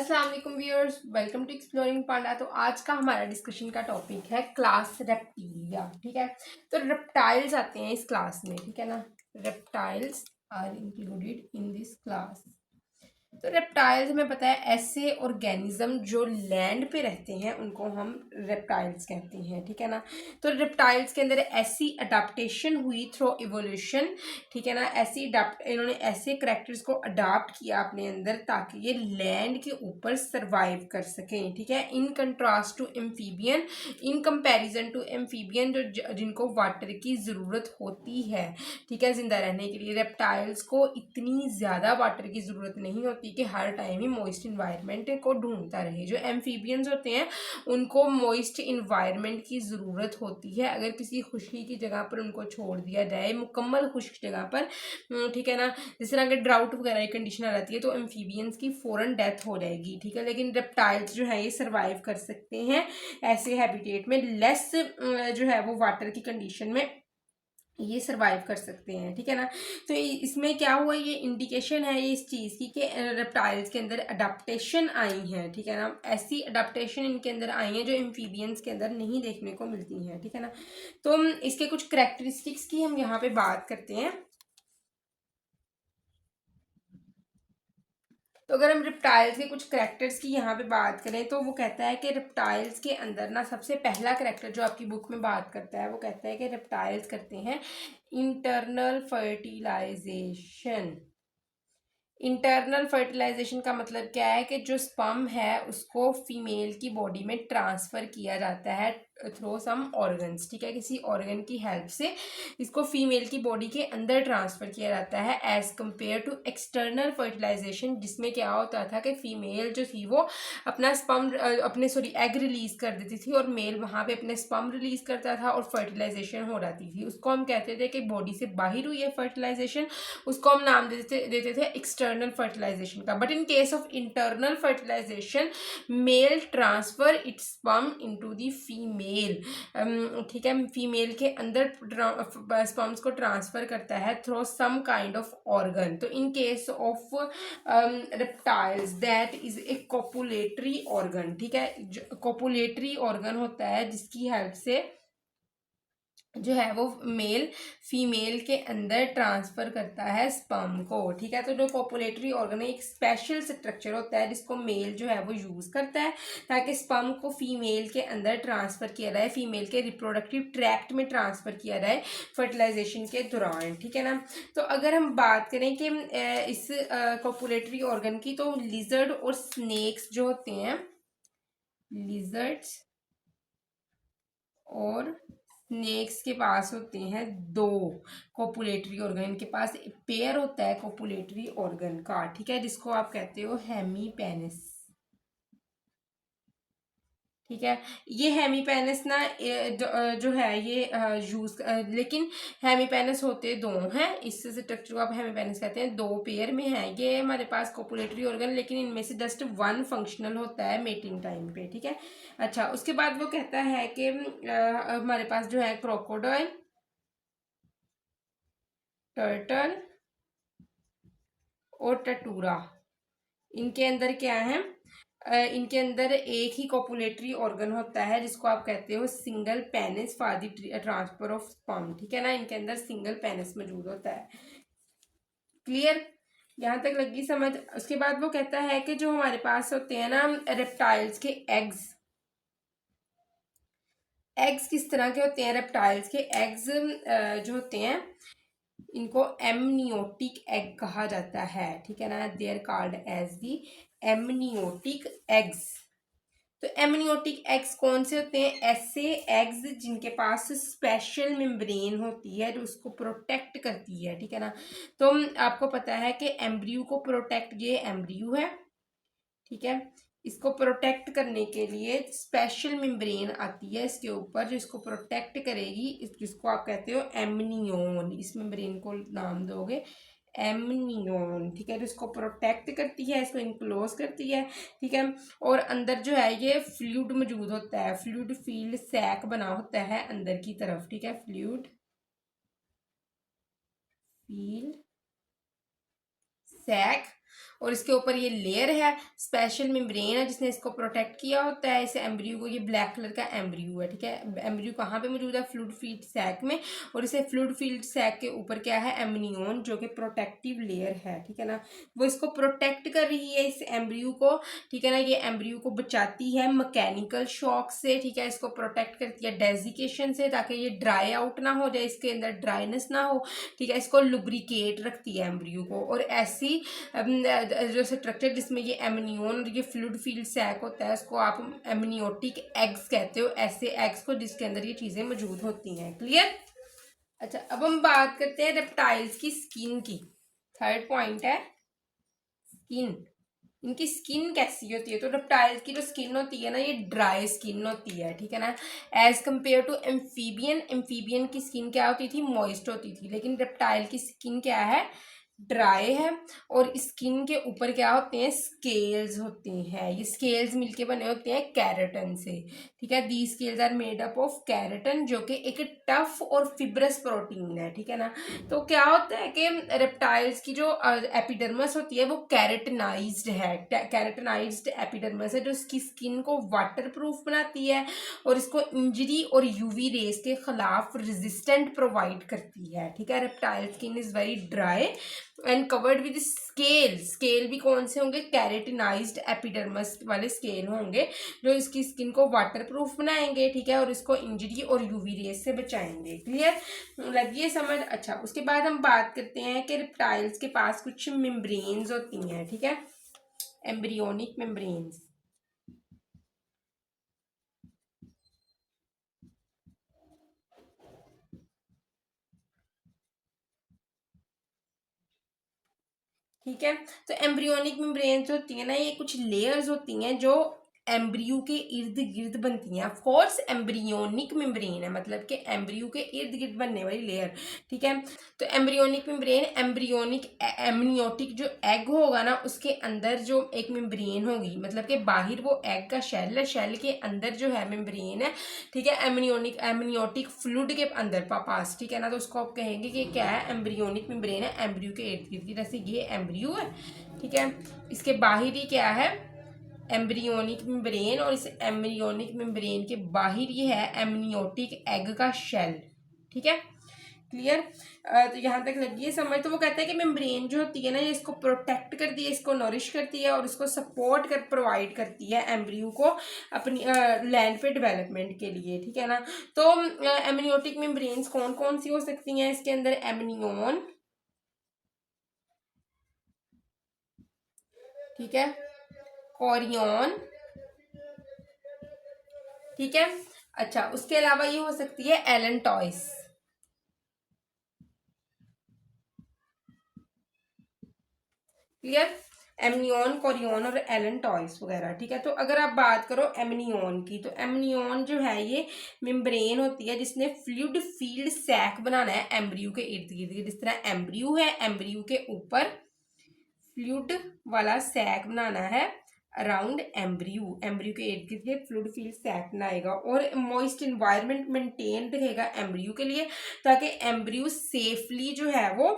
अस्सलाम वालेकुम viewers, welcome to exploring पांडा। तो आज का हमारा डिस्कशन का टॉपिक है क्लास रेप्टिलिया। ठीक है, तो रेप्टाइल्स आते हैं इस क्लास में। ठीक है ना, reptiles are included in this class. तो रेप्टाइल्स हमें पता है ऐसे ऑर्गेनिज्म जो लैंड पे रहते हैं उनको हम रेप्टाइल्स कहते हैं। ठीक है ना, तो रेप्टाइल्स के अंदर ऐसी अडाप्टेशन हुई थ्रू इवोल्यूशन। ठीक है ना, इन्होंने ऐसे करेक्टर्स को अडाप्ट किया अपने अंदर ताकि ये लैंड के ऊपर सर्वाइव कर सकें। ठीक है, in contrast to amphibian, in comparison to amphibian जो जिनको वाटर की ज़रूरत होती है। ठीक है, जिंदा रहने के लिए रेप्टाइल्स को इतनी ज़्यादा वाटर की ज़रूरत नहीं होती कि हर टाइम ही मॉइस्ट इन्वायरमेंट को ढूंढता रहे। जो एम्फीबियंस होते हैं उनको मॉइस्ट इन्वायरमेंट की ज़रूरत होती है। अगर किसी खुश्की की जगह पर उनको छोड़ दिया जाए, मुकम्मल खुश्क जगह पर, ठीक है ना, जिस तरह अगर ड्राउट वगैरह की कंडीशन आ जाती है तो एम्फीबियंस की फ़ौरन डेथ हो जाएगी। ठीक है, लेकिन रेप्टाइल्स जो है ये सर्वाइव कर सकते हैं ऐसे हैबिटेट में, लेस जो है वो वाटर की कंडीशन में ये सरवाइव कर सकते हैं। ठीक है ना, तो इसमें क्या हुआ, ये इंडिकेशन है ये इस चीज़ की कि रेप्टाइल्स के अंदर अडाप्टेशन आई हैं। ठीक है ना, ऐसी अडाप्टेशन इनके अंदर आई हैं जो एम्फीबियंस के अंदर नहीं देखने को मिलती हैं। ठीक है ना, तो इसके कुछ करेक्टरिस्टिक्स की हम यहाँ पे बात करते हैं। तो अगर हम रिप्टाइल्स के कुछ करेक्टर्स की यहाँ पे बात करें तो वो कहता है कि रिप्टाइल्स के अंदर ना सबसे पहला करेक्टर जो आपकी बुक में बात करता है वो कहता है कि रिप्टाइल्स करते हैं इंटरनल फर्टिलाइजेशन। इंटरनल फर्टिलाइजेशन का मतलब क्या है कि जो स्पर्म है उसको फीमेल की बॉडी में ट्रांसफ़र किया जाता है थ्रू सम ऑर्गन्स। ठीक है, किसी ऑर्गन की हेल्प से इसको फीमेल की बॉडी के अंदर ट्रांसफ़र किया जाता है as compare to external fertilization, जिसमें क्या होता था कि फीमेल जो थी वो अपना स्पर्म एग रिलीज़ कर देती थी और मेल वहाँ पे अपने स्पर्म रिलीज़ करता था और फर्टिलाइजेशन हो जाती थी। उसको हम कहते थे कि बॉडी से बाहर हुई है फर्टिलाइजेशन, उसको हम नाम देते थे एक्सटर्नल फर्टिलाइजेशन का। But in case of internal fertilization, male transfer its sperm into the female. ठीक है, फीमेल के अंदर स्पर्म्स को ट्रांसफर करता है through some kind of organ. तो in case of reptiles that is a copulatory organ. ठीक है, कोपुलेटरी ऑर्गन होता है जिसकी हेल्प से जो है वो मेल फीमेल के अंदर ट्रांसफर करता है स्पर्म को। ठीक है, तो जो कोपुलेटरी ऑर्गन है एक स्पेशल स्ट्रक्चर होता है जिसको मेल जो है वो यूज करता है ताकि स्पर्म को फीमेल के अंदर ट्रांसफर किया जाए, फीमेल के रिप्रोडक्टिव ट्रैक्ट में ट्रांसफर किया जाए फर्टिलाइजेशन के दौरान। ठीक है ना, तो अगर हम बात करें कि इस कोपुलेटरी ऑर्गन की, तो लिजर्ड और स्नेक्स जो होते हैं, लिजर्ड्स और स्नेक्स के पास होते हैं दो कोपुलेटरी ऑर्गन। इनके पास पेयर होता है कोपुलेटरी ऑर्गन का। ठीक है, जिसको आप कहते हो हेमीपेनिस। ठीक है, ये हेमीपेनिस ना जो है ये यूज लेकिन हेमीपेनिस होते दो हैं, इस स्ट्रक्चर को आप हेमीपेनिस कहते हैं, दो पेयर में है ये हमारे पास कोपुलेटरी ऑर्गन, लेकिन इनमें से जस्ट वन फंक्शनल होता है मेटिंग टाइम पे। ठीक है, अच्छा, उसके बाद वो कहता है कि हमारे पास जो है क्रोकोडाइल, टर्टल और टटूरा, इनके अंदर क्या है, इनके अंदर एक ही कोपुलेटरी ऑर्गन होता है जिसको आप कहते हो single penis for the transfer of sperm. ठीक है ना, इनके अंदर सिंगल पेनिस मौजूद होता है। क्लियर, यहाँ तक लगी समझ। उसके बाद वो कहता है कि जो हमारे पास होते हैं ना रेप्टाइल्स के एग्स, एग्स किस तरह के होते हैं, रेप्टाइल्स के एग्स जो होते हैं इनको एमनियोटिक एग कहा जाता है। ठीक है ना, they are called as the amniotic eggs. तो एमनियोटिक एग्स कौन से होते हैं, ऐसे एग्स जिनके पास स्पेशल मेम्ब्रेन होती है जो उसको प्रोटेक्ट करती है। ठीक है ना, तो आपको पता है कि एम्ब्रियो को प्रोटेक्ट, ये एम्ब्रियो है, ठीक है, इसको प्रोटेक्ट करने के लिए स्पेशल मेम्ब्रेन आती है इसके ऊपर जो इसको प्रोटेक्ट करेगी, जिसको आप कहते हो एमनियोन। इस मेम्ब्रेन को नाम दोगे एमनियोन। ठीक है, तो इसको प्रोटेक्ट करती है, इसको इनक्लोज करती है। ठीक है, और अंदर जो है ये फ्लूइड मौजूद होता है, फ्लूइड फील्ड सैक बना होता है अंदर की तरफ। ठीक है, फ्लूइड फील्ड सैक, और इसके ऊपर ये लेयर है, स्पेशल मेम्ब्रेन है जिसने इसको प्रोटेक्ट किया होता है इस एम्ब्रियो को। ये ब्लैक कलर का एम्ब्रियो है, ठीक है। एम्ब्रियो कहाँ पे मौजूद है? फ्लूइड फील्ड सैक में, और इसे फ्लूइड फील्ड सैक के ऊपर क्या है? एमनियोन, जो कि प्रोटेक्टिव लेयर है, ठीक है ना। वो इसको प्रोटेक्ट कर रही है इस एम्ब्रियो को, ठीक है ना। ये एम्ब्रियो को बचाती है मैकेनिकल शॉक से, ठीक है। इसको प्रोटेक्ट करती है डेजिकेशन से, ताकि ये ड्राई आउट ना हो जाए, इसके अंदर ड्राइनेस ना हो, ठीक है। इसको लुब्रिकेट रखती है एम्ब्रियो को। और ऐसी जो स्ट्रक्चर जिसमें ये एमनियोन और ये फ्लूइड फील्ड सैक होता है, उसको आप एमनियोटिक एग्स कहते हो, ऐसे एग्स को जिसके अंदर ये चीजें मौजूद होती हैं। क्लियर? अच्छा, अब हम बात करते हैं रेप्टाइल्स की स्किन की। थर्ड पॉइंट है स्किन। इनकी स्किन कैसी होती है? तो रेप्टाइल्स की जो स्किन होती है ना, ये ड्राई स्किन होती है, ठीक है ना। As compare to amphibian, amphibian की स्किन क्या होती थी? मॉइस्ट होती थी। लेकिन रेप्टाइल की स्किन क्या है? ड्राई है। और स्किन के ऊपर क्या होते हैं? स्केल्स होते हैं। ये स्केल्स मिलके बने होते हैं कैरेटन से, ठीक है। The scales are made up of keratin, जो कि एक टफ और फिब्रस प्रोटीन है, ठीक है ना। तो क्या होता है कि रेप्टाइल्स की जो एपिडर्मस होती है वो कैरेटनाइज्ड है। कैरेटनाइज्ड एपिडर्मस है जो इसकी स्किन को वाटर प्रूफ बनाती है और इसको इंजरी और यूवी रेस के खिलाफ रेजिस्टेंट प्रोवाइड करती है, ठीक है। Reptile skin is very dry and covered with scale. Scale भी कौन से होंगे? कैरेटिनाइज्ड एपिडर्मस वाले स्केल होंगे जो इसकी स्किन को वाटर प्रूफ बनाएंगे, ठीक है, और इसको इंजरी और यूवी रेस से बचाएंगे। क्लियर? लगिए समझ? अच्छा, उसके बाद हम बात करते हैं कि रेप्टाइल्स के पास कुछ मेम्ब्रेन्स होती हैं, ठीक है, एम्ब्रियोनिक मेम्ब्रेन्स। ठीक है, तो एम्ब्रियोनिक मेम्ब्रेन्स होती है ना, ये कुछ लेयर्स होती हैं जो एम्ब्रियो के इर्द गिर्द बनती हैं। ऑफ कोर्स एम्ब्रियोनिक मेम्ब्रेन है, मतलब कि एम्ब्रियो के इर्द गिर्द बनने वाली लेयर, ठीक है। तो एम्ब्रियोनिक मेम्ब्रेन, एम्ब्रियोनिक एमनियोटिक जो एग होगा ना, उसके अंदर जो एक मेम्ब्रेन होगी, मतलब कि बाहर वो एग का शेल है, शेल के अंदर जो है मेम्ब्रेन है, ठीक है, एमनियोटिक फ्लूइड के अंदर पास, ठीक है ना। तो उसको आप कहेंगे कि क्या है? एम्ब्रियोनिक मेम्ब्रेन है एम्ब्रियो के इर्द गिर्द। जैसे ये एम्ब्रियो है, ठीक है, इसके बाहर ही क्या है? एम्ब्रियोनिक मेम्ब्रेन, और इस एम्ब्रियोनिक मेम्ब्रेन के बाहर ये है एमनियोटिक एग का शेल, ठीक है। क्लियर? तो यहाँ तक लगी है समझ। तो वो कहता है कि मेम्ब्रेन जो होती है ना, ये इसको प्रोटेक्ट करती है, इसको नरिश करती है और इसको सपोर्ट कर प्रोवाइड करती है एम्ब्रियो को अपनी लैंड पे डेवलपमेंट के लिए, ठीक है ना। तो एमनियोटिक मेम्ब्रेन्स कौन कौन सी हो सकती हैं इसके अंदर? एमनियोन, ठीक है, कोरियन, ठीक है। अच्छा, उसके अलावा ये हो सकती है एलेंटॉइस। क्लियर? एमनियोन, कोरियन और एलेंटॉइस वगैरह, ठीक है। तो अगर आप बात करो एमनियोन की, तो एमनियोन जो है ये मेम्ब्रेन होती है जिसने फ्लूइड फील्ड सैक बनाना है एम्ब्रियो के इर्द गिर्द। जिस तरह एम्ब्रियो है, एम्ब्रियो के ऊपर फ्लूइड वाला सैक बनाना है अराउंड एम्ब्रियो, एम्ब्रियो के इर्द गिर्द फ्लूइड फील्ड सैक बनाएगा और मॉइस्ट इन्वायरमेंट मेंटेन रहेगा एम्ब्रियो के लिए, ताकि एम्ब्रियो सेफली जो है वो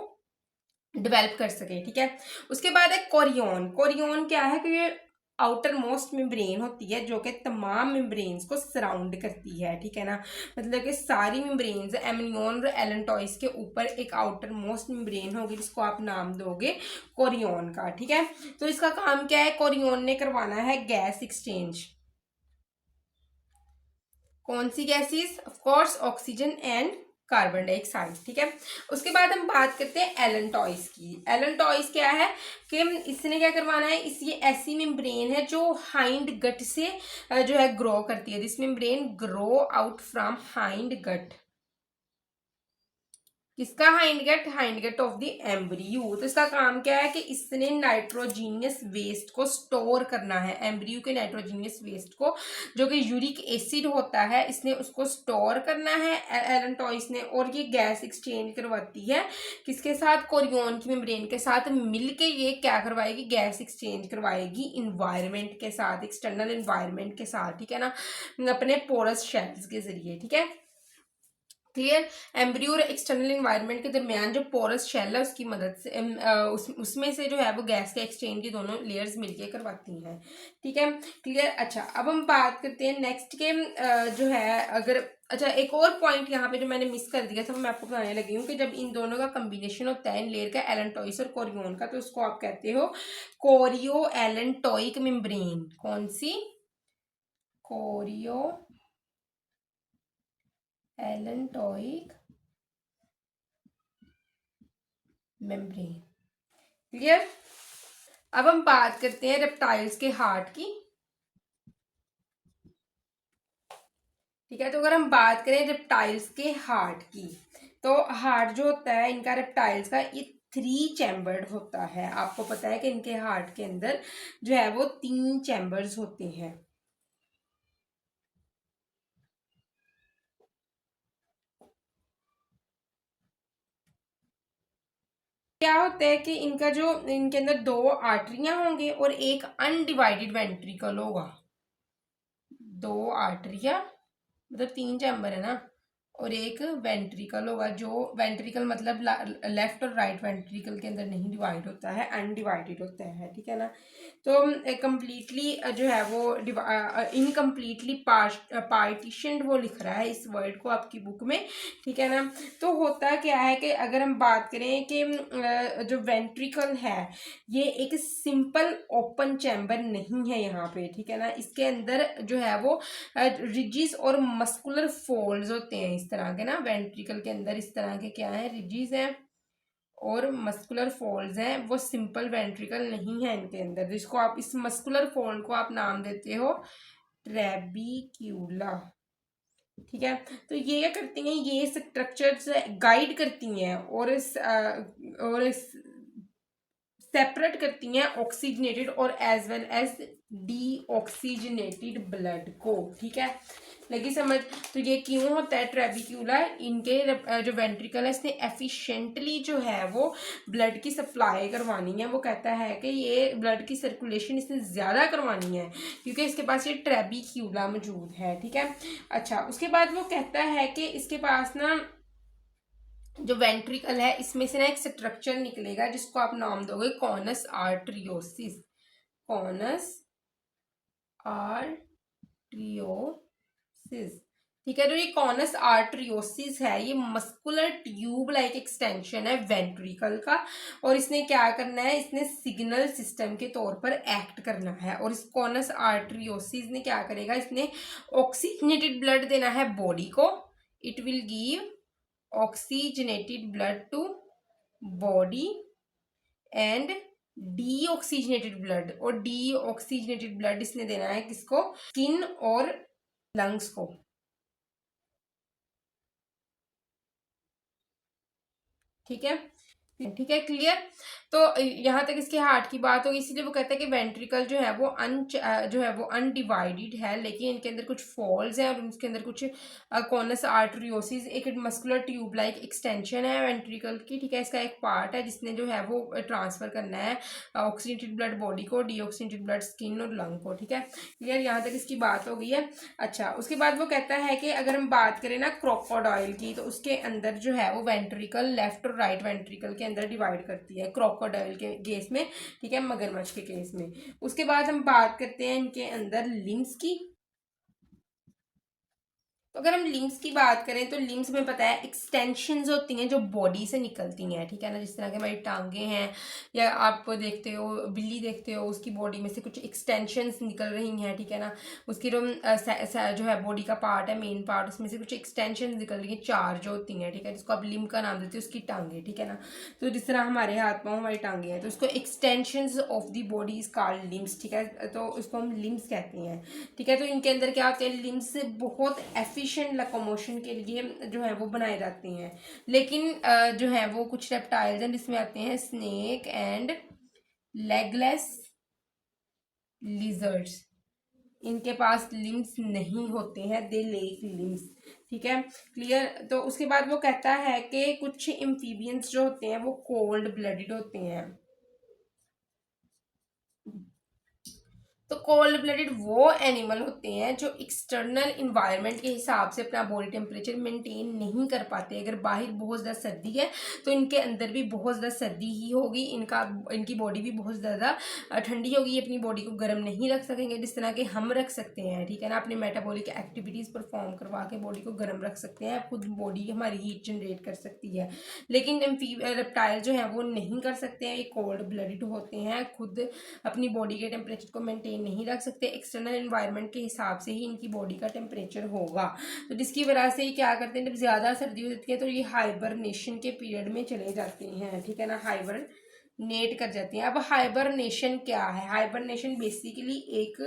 डेवलप कर सके, ठीक है। उसके बाद है कोरियन। कोरियन क्या है? कि ये आउटर मोस्ट मेम्ब्रेन होती है जो कि तमाम मेम्ब्रेन्स को सराउंड करती है, ठीक है ना। मतलब कि सारी मेम्ब्रेन्स, एमनियोन और एलेंटॉइस के ऊपर एक आउटर मोस्ट मेम्ब्रेन होगी जिसको आप नाम दोगे कोरियन का, ठीक है। तो इसका काम क्या है? कोरियन ने करवाना है गैस एक्सचेंज। कौन सी gases? Of course oxygen and carbon dioxide, ठीक है। उसके बाद हम बात करते हैं एलेंटॉइस की। एलेंटॉइस क्या है? कि इसने क्या करवाना है? इस ये ऐसी मेम्ब्रेन है जो हाइंड गट से जो है ग्रो करती है। This membrane grow out from hind gut. किसका? Hind gut, hind gut of the embryo. तो इसका काम क्या है? कि इसने नाइट्रोजीनियस वेस्ट को स्टोर करना है, एम्ब्रियो के नाइट्रोजीनियस वेस्ट को, जो कि यूरिक एसिड होता है, इसने उसको स्टोर करना है एलेंटॉइस ने। और ये गैस एक्सचेंज करवाती है किसके साथ? कोरियन की मेम्ब्रेन के साथ मिलके ये क्या करवाएगी? गैस एक्सचेंज करवाएगी इन्वायरमेंट के साथ, एक्सटर्नल इन्वायरमेंट के साथ, ठीक है ना, अपने पोरस शेल्स के जरिए, ठीक है। क्लियर। एम्ब्रियो और एक्सटर्नल एनवायरनमेंट के दरमियान जो पोरस शेल है उसकी मदद से उसमें से जो है वो गैस के एक्सचेंज की दोनों लेयर्स मिलके करवाती हैं। ठीक है, क्लियर। अच्छा, अब हम बात करते हैं नेक्स्ट के जो है अगर अच्छा एक और पॉइंट यहाँ पे जो मैंने मिस कर दिया था वो मैं आपको बताने लगी हूँ कि जब इन दोनों का कम्बिनेशन होता है इन लेयर का एलेंटोइस और कोरियोन का, तो उसको आप कहते हो कोरियो एलेंटोइक मेम्ब्रेन। कौन सी? Chorio allantoic membrane. क्लियर। अब हम बात करते हैं रेप्टाइल्स के हार्ट की। ठीक है, तो अगर हम बात करें रेप्टाइल्स के हार्ट की, तो हार्ट जो होता है इनका रेप्टाइल्स का ये 3 चैम्बर्ड होता है। आपको पता है कि इनके हार्ट के अंदर जो है वो 3 चैम्बर्स होते हैं। क्या होता है कि इनका जो इनके अंदर 2 आर्टरियां होंगे और एक अनडिवाइडेड वेंट्रिकल होगा। 2 आर्टरिया मतलब 3 चैम्बर है ना, और एक वेंट्रिकल होगा, जो वेंट्रिकल मतलब लेफ्ट और राइट वेंट्रिकल के अंदर नहीं डिवाइड होता है, अनडिवाइडेड होता है। ठीक है ना, तो कम्प्लीटली जो है वो इनकम्प्लीटली पार्टीशनड वो लिख रहा है इस वर्ड को आपकी बुक में। ठीक है ना, तो होता क्या है कि अगर हम बात करें कि जो वेंट्रिकल है ये एक सिंपल ओपन चैम्बर नहीं है यहाँ पे। ठीक है ना, इसके अंदर जो है वो रिजिस और मस्कुलर फोल्ड्स होते हैं इस तरह के ना, वेंट्रिकल के अंदर इस तरह के क्या है, रिजिस हैं और मस्कुलर फोल्ड्स हैं। वो सिंपल वेंट्रिकल नहीं है इनके अंदर, जिसको आप इस मस्कुलर फोल्ड को आप नाम देते हो ट्रेबिक्यूला। ठीक है, तो ये क्या करती हैं, ये स्ट्रक्चर्स गाइड करती हैं और सेपरेट करती हैं ऑक्सीजनेटेड और as well as deoxygenated blood को। ठीक है, लगी समझ? तो ये क्यों होता है ट्रेबिक्यूला, इनके जो वेंट्रिकल है इसने एफिशिएंटली जो है वो ब्लड की सप्लाई करवानी है। वो कहता है कि ये ब्लड की सर्कुलेशन इसने ज़्यादा करवानी है क्योंकि इसके पास ये ट्रेबिक्यूला मौजूद है। ठीक है, अच्छा उसके बाद वो कहता है कि इसके पास ना जो वेंट्रिकल है इसमें से ना एक स्ट्रक्चर निकलेगा जिसको आप नाम दोगे कॉनस आर्टरियोसिस। कॉनस आर्टरियोसिस। ठीक है, तो ये कॉनस आर्टरियोसिस है, ये मस्कुलर ट्यूब लाइक एक्सटेंशन है वेंट्रिकल का, और इसने क्या करना है, इसने सिग्नल सिस्टम के तौर पर एक्ट करना है। और इस कॉनस आर्टरियोसिस ने क्या करेगा, इसने ऑक्सीजनेटेड ब्लड देना है बॉडी को। It will give oxygenated blood to body and deoxygenated blood, और डीऑक्सीजनेटेड ब्लड इसने देना है किसको, स्किन और लंग्स को। ठीक है, ठीक है, क्लियर। तो यहाँ तक इसके हार्ट की बात होगी, इसीलिए वो कहता है कि वेंट्रिकल जो है वो जो है वो अनडिवाइडेड है, लेकिन इनके अंदर कुछ फॉल्स हैं और उसके अंदर कुछ कॉनस आर्टरियोसिस एक मस्कुलर ट्यूब लाइक एक्सटेंशन है वेंट्रिकल की। ठीक है, इसका एक पार्ट है जिसने जो है वो ट्रांसफर करना है ऑक्सीजनेटेड ब्लड बॉडी को, डीऑक्सीजनेटेड ब्लड स्किन और लंग को। ठीक है, क्लियर, यहाँ तक इसकी बात हो गई है। अच्छा, उसके बाद वो कहता है कि अगर हम बात करें ना क्रोकोडाइल की, तो उसके अंदर जो है वो वेंट्रिकल लेफ्ट और राइट वेंट्रिकल के अंदर डिवाइड करती है क्रोकोडाइल के केस में। ठीक है, मगरमच्छ के केस में। उसके बाद हम बात करते हैं इनके अंदर लिम्स की। तो अगर हम लिम्स की बात करें तो लिम्स में पता है एक्सटेंशंस होती हैं जो बॉडी से निकलती हैं। ठीक है ना, जिस तरह के हमारी टांगे हैं, या आप देखते हो बिल्ली देखते हो उसकी बॉडी में से कुछ एक्सटेंशंस निकल रही हैं। ठीक है ना, उसकी जो जो है बॉडी का पार्ट है, मेन पार्ट, उसमें से कुछ एक्सटेंशन निकल रही हैं, 4 जो होती हैं। ठीक है, जिसको आप लिम्ब का नाम देते हो, उसकी टांगे। ठीक है ना, तो जिस तरह हमारे हाथ पाँव हमारी टांगे हैं, तो उसको extensions of the body is called limbs. ठीक है, तो उसको हम लिम्स कहते हैं। ठीक है, तो इनके अंदर क्या होते हैं, लिम्स बहुत एफिशिएंट लोकोमोशन के लिए जो है वो बनाए जाते हैं। लेकिन जो है वो कुछ रेप्टाइल्स हैं जिसमें आते हैं स्नेक एंड लेगलेस लिजर्ड्स, इनके पास लिम्स नहीं होते हैं, दे लेक लिम्स। ठीक है, क्लियर। तो उसके बाद वो कहता है कि कुछ एम्फीबियंस जो होते हैं वो कोल्ड ब्लडेड होते हैं। तो कोल्ड ब्लडेड वो एनिमल होते हैं जो एक्सटर्नल इन्वायरमेंट के हिसाब से अपना बॉडी टेम्परेचर मेंटेन नहीं कर पाते। अगर बाहर बहुत ज़्यादा सर्दी है तो इनके अंदर भी बहुत ज़्यादा सर्दी ही होगी, इनकी बॉडी भी बहुत ज़्यादा ठंडी होगी, अपनी बॉडी को गर्म नहीं रख सकेंगे जिस तरह के हम रख सकते हैं, ठीक है ना। अपनी मेटाबॉलिक एक्टिविटीज़ परफॉर्म करवा के बॉडी को गर्म रख सकते हैं, खुद बॉडी हमारी हीट जनरेट कर सकती है। लेकिन रेप्टाइल जो है वो नहीं कर सकते हैं, ये कोल्ड ब्लडेड होते हैं, खुद अपनी बॉडी के टेम्परेचर को मेंटेन नहीं रख सकते, एक्सटर्नल एनवायरनमेंट के हिसाब से ही इनकी बॉडी का टेम्परेचर होगा। तो जिसकी वजह से ये क्या करते हैं, जब ज़्यादा सर्दी होती है तो ये हाइबरनेशन के पीरियड में चले जाते हैं, ठीक है ना, हाइबरनेट कर जाते हैं। अब हाइबरनेशन क्या है? हाइबरनेशन बेसिकली एक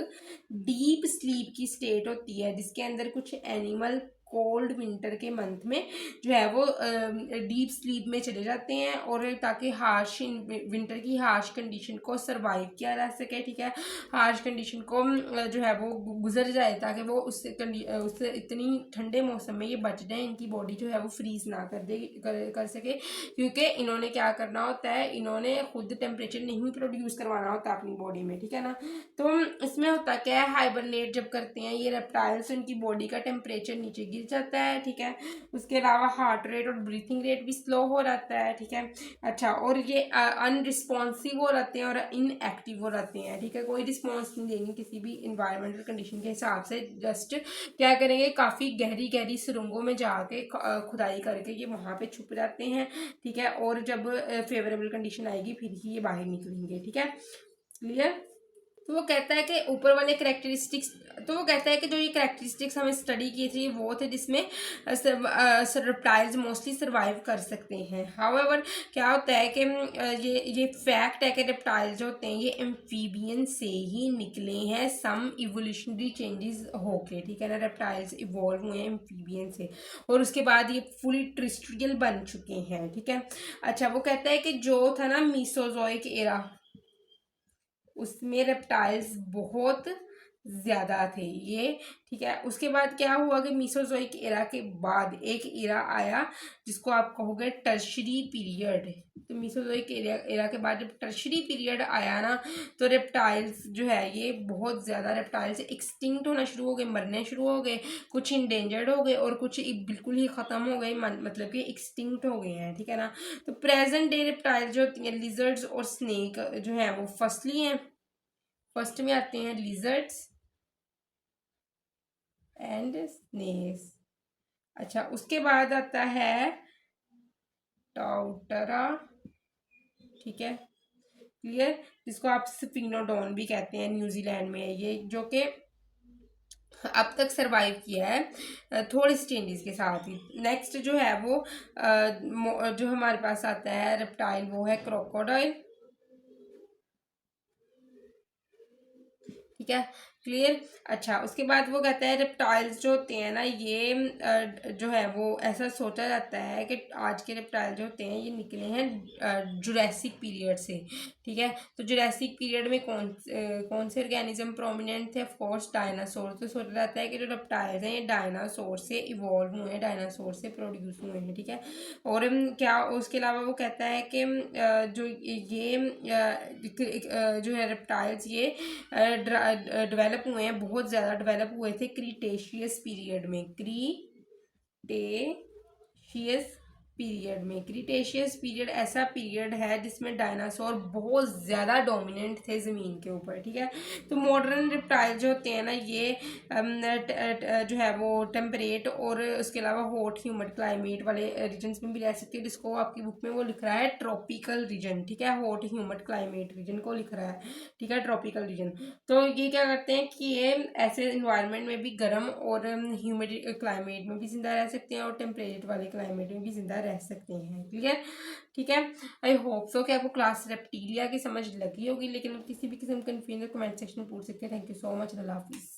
डीप स्लीप की स्टेट होती है जिसके अंदर कुछ एनिमल कोल्ड विंटर के मंथ में जो है वो डीप स्लीप में चले जाते हैं, और ताकि हार्श विंटर की हार्श कंडीशन को सरवाइव किया जा सके, ठीक है, हार्श कंडीशन को जो है वो गुजर जाए, ताकि वो उससे इतनी ठंडे मौसम में ये बच जाए, इनकी बॉडी जो है वो फ्रीज ना कर सके, क्योंकि इन्होंने क्या करना होता है, इन्होंने खुद टेम्परेचर नहीं प्रोड्यूस करवाना होता अपनी बॉडी में, ठीक है ना। तो इसमें होता क्या है, हाइबरनेट जब करते हैं ये रेप्टाइल्स, उनकी बॉडी का टेम्परेचर नीचे गिर जाता है, ठीक है। उसके अलावा हार्ट रेट और ब्रीथिंग रेट भी स्लो हो जाता है, ठीक है। अच्छा, और ये अनरिस्पॉन्सिव हो जाते हैं और इनएक्टिव हो जाते हैं, ठीक है, कोई रिस्पॉन्स नहीं देंगे किसी भी इन्वायरमेंटल कंडीशन के हिसाब से, जस्ट क्या करेंगे, काफ़ी गहरी गहरी सुरंगों में जाके खुदाई करके ये वहाँ पे छुप जाते हैं, ठीक है, और जब फेवरेबल कंडीशन आएगी फिर ही ये बाहर निकलेंगे, ठीक है, क्लियर। तो वो कहता है कि ऊपर वाले करेक्टरिस्टिक्स, तो वो कहता है कि जो ये करेक्टरिस्टिक्स हमें स्टडी की थी वो थे जिसमें रेप्टाइल्स मोस्टली सर्वाइव कर सकते हैं। हाउएवर क्या होता है कि ये फैक्ट है कि रेप्टाइल्स जो होते हैं ये एम्फीबियन से ही निकले हैं, सम इवोल्यूशनरी चेंजेस होके, ठीक है ना, रेप्टाइल्स इवॉल्व हुए हैं एम्फीबियन से, और उसके बाद ये फुली टेरेस्ट्रियल बन चुके हैं, ठीक है। अच्छा, वो कहता है कि जो था ना मीसोजोइक एरा, उसमें रेप्टाइल्स बहुत ज़्यादा थे ये, ठीक है। उसके बाद क्या हुआ कि मीसोजोइक एरा के बाद एक एरा आया जिसको आप कहोगे टर्शरी पीरियड। तो मीसोजोइक एरा के बाद जब टर्शरी पीरियड आया ना, तो रेप्टाइल्स जो है ये बहुत ज़्यादा रेप्टाइल्स एक्सटिंक्ट होना शुरू हो गए, मरने शुरू हो गए, कुछ इंडेंजर्ड हो गए और कुछ बिल्कुल ही ख़त्म हो गए, मतलब कि एक्सटिंक्ट हो गए हैं, ठीक है ना। तो प्रेजेंट डे रेप्टाइल्स जो होती हैं, लिजर्ड्स और स्नेक जो है वो फर्स्टली हैं, फर्स्ट में आते हैं लिजर्ड्स एंड स्नेक्स। अच्छा, उसके बाद आता है टाउटरा, ठीक है, क्लियर, जिसको आप स्फिनोडोन भी कहते हैं, न्यूजीलैंड में है ये, जो कि अब तक सरवाइव किया है थोड़े से चेंजेस के साथ ही। नेक्स्ट जो है वो जो हमारे पास आता है रेप्टाइल, वो है क्रोकोडाइल, ठीक है, क्लियर। अच्छा, उसके बाद वो कहता है रेप्टाइल्स जो होते हैं ना ये जो है वो ऐसा सोचा जाता है कि आज के रेप्टाइल जो होते हैं ये निकले हैं जुरासिक पीरियड से, ठीक है। तो जुरासिक पीरियड में कौन से ऑर्गेनिज्म प्रोमिनेंट थे? Of course dinosaur. तो सोचा जाता है कि जो रेप्टाइल्स हैं ये डायनासोर से इवॉल्व हुए हैं, डायनासोर से प्रोड्यूस हुए हैं, ठीक है। और क्या उसके अलावा वो कहता है कि जो ये जो है रेप्टाइल्स ये डेवलप हुए हैं, बहुत ज़्यादा डेवलप हुए थे क्रीटेशियस पीरियड में, क्रीटेशियस पीरियड ऐसा पीरियड है जिसमें डायनासोर बहुत ज़्यादा डोमिनेंट थे ज़मीन के ऊपर, ठीक है। तो मॉडर्न रेप्टाइल जो होते हैं ना ये जो है वो टेम्परेट और उसके अलावा हॉट ह्यूमिड क्लाइमेट वाले रीजन्स में भी रह सकते हैं, जिसको आपकी बुक में वो लिख रहा है ट्रॉपिकल रीजन, ठीक है, हॉट ह्यूमिड क्लाइमेट रीजन को लिख रहा है, ठीक है, ट्रॉपिकल रीजन। तो ये क्या करते हैं कि ये ऐसे इन्वायरमेंट में भी गर्म और ह्यूमिड क्लाइमेट में भी जिंदा रह सकते हैं और टेम्परेट वाले क्लाइमेट में भी जिंदा रह सकते हैं, क्लियर, ठीक है। आई होप सो कि आपको क्लास रेप्टिलिया की समझ लगी होगी, लेकिन किसी भी किस्म का कन्फ्यूजन कमेंट सेक्शन में पूछ सकते हैं। थैंक यू सो मच, अल्लाह हाफिज़।